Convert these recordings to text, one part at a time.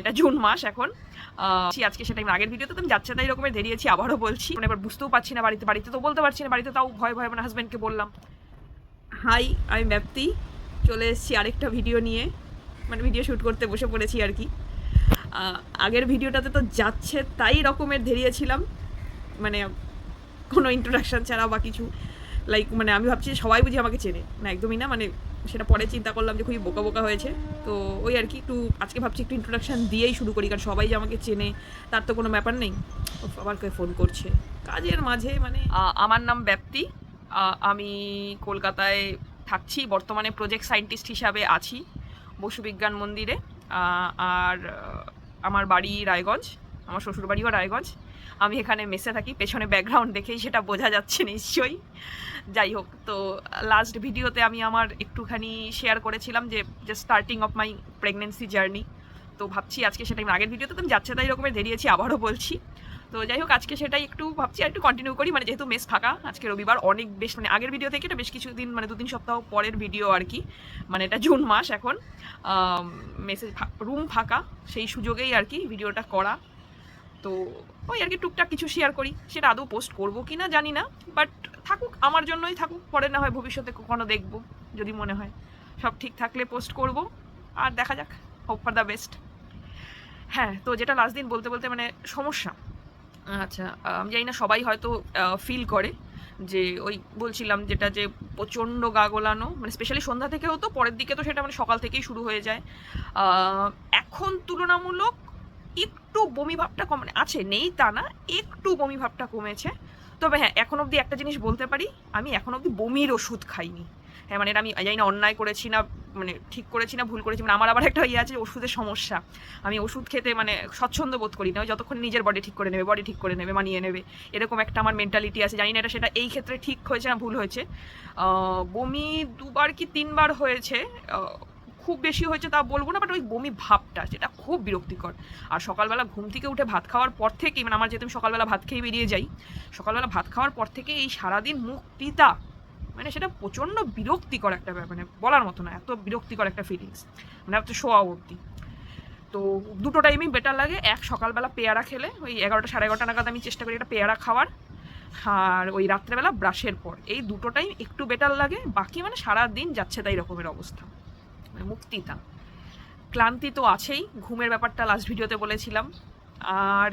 এটা জুন মাস এখন। আজকে সেটা আমি আগের ভিডিওতে তো আমি যাচ্ছে তাই রকমের দেরিয়েছি, আবারও বলছি। মানে এবার বুঝতেও পারছি না, বাড়িতে তো বলতে পারছি না, বাড়িতে তাও ভয় ভয় মানে হাজব্যান্ডকে বললাম। হাই, আমি ব্যাপ্তি, চলে এসেছি আরেকটা ভিডিও নিয়ে, মানে ভিডিও শ্যুট করতে বসে পড়েছি আর কি। আগের ভিডিওটাতে তো যাচ্ছে তাই রকমের ধেরিয়েছিলাম, মানে কোনো ইন্ট্রোডাকশান ছাড়া বা কিছু, লাইক মানে আমি ভাবছি সবাই বুঝি আমাকে চেনে না, একদমই না। মানে সেটা পরে চিন্তা করলাম যে খুবই বোকা বোকা হয়েছে। তো ওই আর কি একটু আজকে ভাবছি একটু ইন্ট্রোডাকশান দিয়েই শুরু করি, কারণ সবাই যে আমাকে চেনে তার তো কোনো ব্যাপার নেই। আবার কে ফোন করছে কাজের মাঝে। মানে আমার নাম ব্যাপ্তি, আমি কলকাতায় থাকছি, বর্তমানে প্রজেক্ট সায়েন্টিস্ট হিসাবে আছি বসু বিজ্ঞান মন্দিরে। আর আমার বাড়ি রায়গঞ্জ, আমার শ্বশুরবাড়িও রায়গঞ্জ। আমি এখানে মেসে থাকি, পেছনে ব্যাকগ্রাউন্ড দেখেই সেটা বোঝা যাচ্ছে নিশ্চয়ই। যাই হোক, তো লাস্ট ভিডিওতে আমি আমার একটুখানি শেয়ার করেছিলাম যে starting of my pregnancy journey. তো ভাবছি আজকে সেটা আমি আগের ভিডিওতে তো আমি যাচ্ছে তাই রকমের দেরিয়েছি, আবারও বলছি। তো যাই হোক, আজকে সেটাই একটু ভাবছি একটু কন্টিনিউ করি, মানে যেহেতু মেস ফাঁকা, আজকে রবিবার, অনেক বেশ মানে আগের ভিডিও থেকে এটা বেশ কিছুদিন, মানে 2-3 সপ্তাহ পরের ভিডিও আর কি। মানে এটা জুন মাস এখন, মেসেজ রুম ফাঁকা, সেই সুযোগেই আর কি ভিডিওটা করা। তো ওই আর কি টুকটাক কিছু শেয়ার করি, সেটা আদৌ পোস্ট করবো কি না জানি না, বাট থাকুক, আমার জন্যই থাকুক, পরে না হয় ভবিষ্যতে কখনো দেখবো যদি মনে হয়। সব ঠিক থাকলে পোস্ট করব, আর দেখা যাক, হোপ ফর দ্য বেস্ট। হ্যাঁ, তো যেটা লাস্ট দিন বলতে বলতে মানে সমস্যা, আচ্ছা আমি জানি না সবাই হয়তো ফিল করে, যে ওই বলছিলাম যেটা, যে প্রচণ্ড গা গোলানো, মানে স্পেশালি সন্ধ্যা থেকে হতো, পরের দিকে তো সেটা মানে সকাল থেকেই শুরু হয়ে যায়। এখন তুলনামূলক একটু বমি ভাবটা কম, মানে আছে, নেই তা না, একটু বমি ভাবটা কমেছে। তবে হ্যাঁ, এখন অবধি একটা জিনিস বলতে পারি, আমি এখন অবধি বমির ওষুধ খাইনি। হ্যাঁ, মানে এটা আমি জানি না অন্যায় করেছি না, মানে ঠিক করেছি না ভুল করেছি, মানে আমার আবার একটা ইয়ে আছে ওষুধের সমস্যা। আমি ওষুধ খেতে মানে স্বচ্ছন্দ বোধ করি না, যতক্ষণ নিজের বডি ঠিক করে নেবে, মানিয়ে নেবে, এরকম একটা আমার মেন্টালিটি আছে। জানি না এটা সেটা এই ক্ষেত্রে ঠিক হয়েছে না ভুল হয়েছে। বমি 2বার কি 3বার হয়েছে, খুব বেশি হয়েছে তা বলবো না, বাট ওই বমি ভাবটা যেটা খুব বিরক্তিকর। আর সকালবেলা ঘুম থেকে উঠে ভাত খাওয়ার পর থেকেই, মানে আমার যেহেতু আমি সকালবেলা ভাত খেয়ে বেরিয়ে যাই, সকালবেলা ভাত খাওয়ার পর থেকে এই সারাদিন মুখ পিতা, মানে সেটা প্রচণ্ড বিরক্তিকর একটা ব্যাপার, মানে বলার মতো না, এত বিরক্তিকর একটা ফিলিংস, মানে এত শোয়া অবধি। তো দুটো টাইমই বেটার লাগে। এক, সকালবেলা পেয়ারা খেলে ওই 11টা 11:30 নাগাদ আমি চেষ্টা করি একটা পেয়ারা খাওয়ার, আর ওই রাত্রেবেলা ব্রাশের পর, এই দুটো টাইম একটু বেটার লাগে। বাকি মানে সারাদিন যাচ্ছে তাই রকমের অবস্থা, মানে মুক্তিতা। ক্লান্তি তো আছেই, ঘুমের ব্যাপারটা লাস্ট ভিডিওতে বলেছিলাম। আর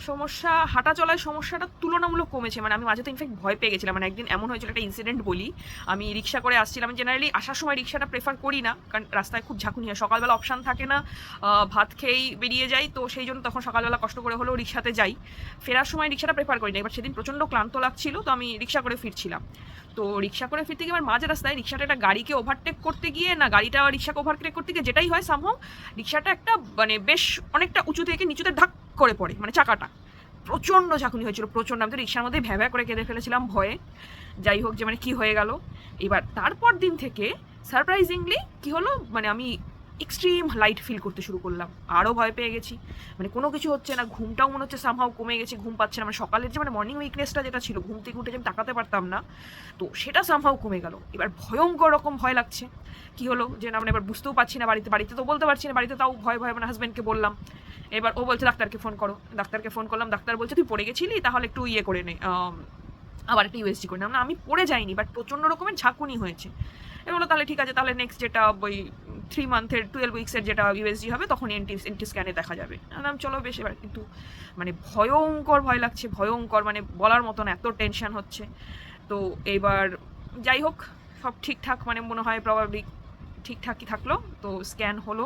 সমস্যা, হাঁটা চলায় সমস্যাটা তুলনামূলক কমেছে, মানে আমি মাঝে তো ইনফ্যাক্ট ভয় পেয়ে গেছিলাম। মানে একদিন এমন হয়েছিল, একটা ইনসিডেন্ট বলি। আমি রিক্সা করে আসছিলাম, জেনারেলি আসার সময় রিক্সাটা প্রেফার করি না, কারণ রাস্তায় খুব ঝাঁকুনি হয়, সকালবেলা অপশান থাকে না, ভাত খেয়েই বেরিয়ে যাই, তো সেই জন্য তখন সকালবেলা কষ্ট করে হলেও রিক্সাতে যাই। ফেরার সময় রিক্সাটা প্রেফার করি না। এবার সেদিন প্রচণ্ড ক্লান্ত লাগছিল, তো আমি রিক্সা করে ফিরছিলাম। তো রিক্সা করে ফিরতে গিয়ে আমার মাঝ রাস্তায় রিক্সাটা একটা গাড়িকে ওভারটেক করতে গিয়ে, না গাড়িটা রিক্সাকে ওভারটেক করতে গিয়ে, যেটাই হয় সামহাও রিক্সাটা একটা মানে বেশ অনেকটা উঁচু থেকে নিচুতে ধাক করে পড়ে, মানে চাকাটা। প্রচণ্ড ঝাঁকুনি হয়েছিল, প্রচণ্ড। আমি তো রিক্সার মধ্যে ভ্যা করে কেঁদে ফেলেছিলাম ভয়ে। যাই হোক, যে মানে কী হয়ে গেল। এবার তারপর দিন থেকে সারপ্রাইজিংলি কী হলো, মানে আমি এক্সট্রিম লাইট ফিল করতে শুরু করলাম, আরও ভয় পেয়ে গেছি। মানে কোনো কিছু হচ্ছে না, ঘুমটাও মনে হচ্ছে সামহাও কমে গেছে, ঘুম পাচ্ছে না। মানে সকালের যে মানে মর্নিং উইকনেসটা যেটা ছিল, ঘুম থেকে উঠে যে আমি তাকাতে পারতাম না, তো সেটা সামহাও কমে গেল। এবার ভয়ঙ্কর রকম ভয় লাগছে। কী হলো যে না, মানে এবার বুঝতেও পারছি না, বাড়িতে তো বলতে পারছি না, বাড়িতে তাও ভয় ভয় মানে হাজব্যান্ডকে বললাম। এবার ও বলছে ডাক্তারকে ফোন করো, ডাক্তারকে ফোন করলাম, ডাক্তার বলছে তুই পড়ে গেছিলি, তাহলে একটু ইয়ে করে নে, আবার একটা ইউএসজি করে নাম। না, আমি পড়ে যাইনি, বাট প্রচণ্ড রকমের ঝাঁকুনি হয়েছে। এগুলো তাহলে ঠিক আছে, তাহলে নেক্সট যেটা ওই 3 মান্থের 12 উইক্সের যেটা ইউএসজি হবে তখন এনটি স্ক্যানে দেখা যাবে। নাম চলো বেশ। এবার কিন্তু মানে ভয়ঙ্কর ভয় লাগছে, ভয়ঙ্কর, মানে বলার মতন এত টেনশন হচ্ছে। তো এইবার যাই হোক, সব ঠিকঠাক, মানে মনে হয় প্রবাবলি ঠিকঠাকই থাকলো। তো স্ক্যান হলো,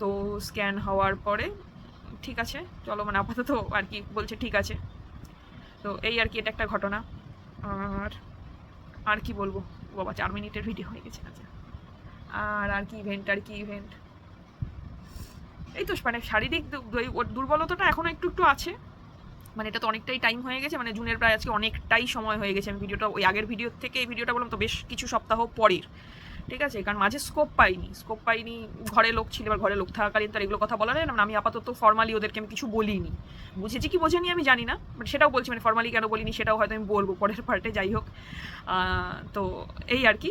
তো স্ক্যান হওয়ার পরে ঠিক আছে, চলো মানে আপাতত আর কি বলছে ঠিক আছে। তো এই আর কি, এটা একটা ঘটনা। আর আর কি বলবো বাবা, 4 মিনিটের ভিডিও হয়ে গেছে। আচ্ছা, আর কি ইভেন্ট, এই তো মানে শারীরিক দুর্বলতাটা এখনও একটু একটু আছে। মানে এটা তো অনেকটাই টাইম হয়ে গেছে, মানে জুনের প্রায় আজকে অনেকটাই সময় হয়ে গেছে। আমি ভিডিওটা ওই আগের ভিডিও থেকে এই ভিডিওটা বললাম তো বেশ কিছু সপ্তাহ পরের, ঠিক আছে, কারণ মাঝে স্কোপ পাইনি, ঘরে লোক ছিল। এবার ঘরে লোক থাকাকালীন তার এগুলো কথা বলা যায় না। আমি আপাতত ফর্মালি ওদেরকে আমি কিছু বলিনি, বুঝেছি কি বোঝেনি আমি জানি না, বাট সেটাও বলছি, মানে ফর্মালি কেন বলিনি সেটাও হয়তো আমি বলবো পরের পার্টে। যাই হোক, তো এই আর কি,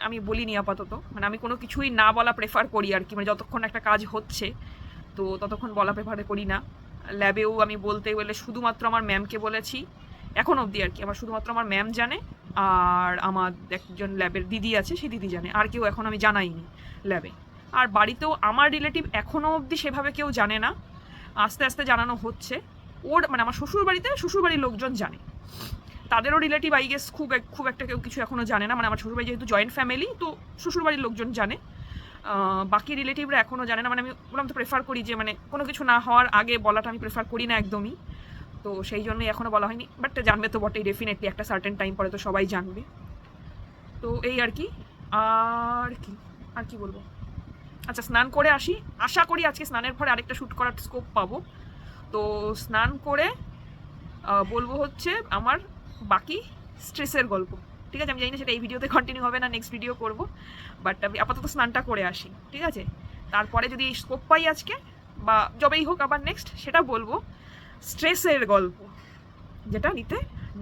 আমি বলিনি আপাতত। মানে আমি কোনো কিছুই না বলা প্রেফার করি আর কি, মানে যতক্ষণ একটা কাজ হচ্ছে তো ততক্ষণ বলা প্রেফার করি না। ল্যাবেও আমি বলতে গেলে শুধুমাত্র আমার ম্যামকে বলেছি এখন অবধি আর কি, আমার শুধুমাত্র আমার ম্যাম জানে, আর আমার একজন ল্যাবের দিদি আছে, সেই দিদি জানে, আর কেউ এখন আমি জানাইনি ল্যাবে। আর বাড়িতেও আমার রিলেটিভ এখনও অবধি সেভাবে কেউ জানে না, আস্তে আস্তে জানানো হচ্ছে। ওর মানে আমার শ্বশুরবাড়ির লোকজন জানে, তাদেরও রিলেটিভ আই গেস খুব একটা কেউ কিছু এখনও জানে না, মানে আমার শ্বশুরবাড়ি যেহেতু জয়েন্ট ফ্যামিলি, তো শ্বশুরবাড়ির লোকজন জানে, বাকি রিলেটিভরা এখনও জানে না। মানে আমি বললাম তো প্রেফার করি যে মানে কোনো কিছু না হওয়ার আগে বলাটা আমি প্রেফার করি না একদমই, তো সেই জন্যই এখনও বলা হয়নি। বাট জানবে তো বটেই, ডেফিনেটলি একটা সার্টেন টাইম পরে তো সবাই জানবে। তো এই আর কি, আর কি বলবো। আচ্ছা, স্নান করে আসি, আশা করি আজকে স্নানের পরে আরেকটা শ্যুট করার স্কোপ পাবো। তো স্নান করে বলবো হচ্ছে আমার বাকি স্ট্রেসের গল্প, ঠিক আছে? আমি জানি না সেটা এই ভিডিওতে কন্টিনিউ হবে না, নেক্সট ভিডিও করবো, বাট আমি আপাতত স্নানটা করে আসি, ঠিক আছে? তারপরে যদি এই স্কোপ পাই আজকে বা যবেই হোক আবার নেক্সট, সেটা বলবো স্ট্রেসের গল্প, যেটা নিতে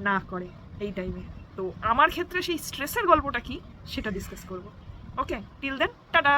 না করে এই টাইমে। তো আমার ক্ষেত্রে সেই স্ট্রেসের গল্পটা কি সেটা ডিসকাস করবো। ওকে, টিল দেন, টাটা।